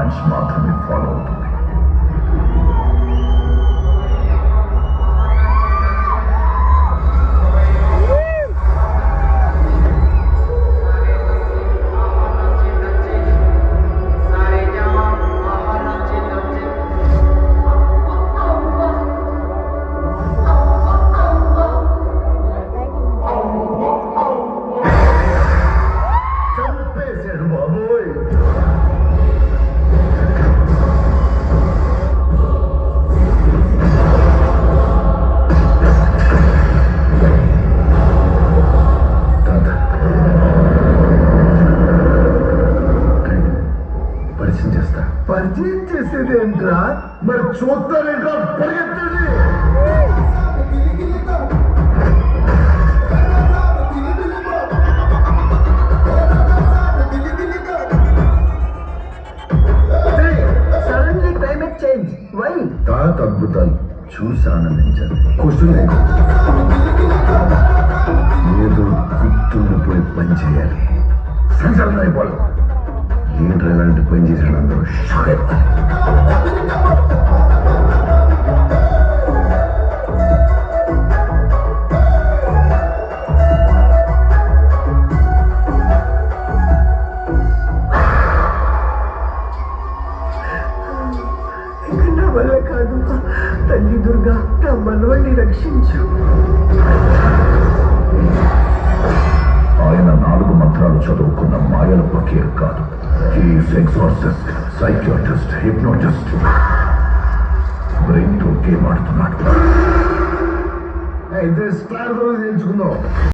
Commands మాత్రమే follow అవుతుంది. చంపేశాడు బాబోయ్. పరిచయం చేస్తా. పరిచయం చేసేది ఏంట్రా? మరి చూస్తారేంట్రా? పరిగెత్తేది. Suddenly climate change why? తాత అద్భుతాలు చూసి ఆనందించాలి. క్వశ్చన్ ఏదో గుర్తుండిపోయి పని చేయాలి. సంచలనం అయిపోవాలి. ఏంట్రా ఇలాంటి పని చేసాడు? అందరూ షాక్ అయిపోవాలి. నా వల్ల కాదు. తల్లి దుర్గా నా మనవల్ని రక్షించు. ఆయన 4 మంత్రాలు చదువుకున్న మాయల పకీర్ కాదు. He's exorcist, psychiatrist, hypnotist. Brain తో గేమ్ ఆడుతున్నాడు. అయితే స్టార్ ఎంచుకుందాం.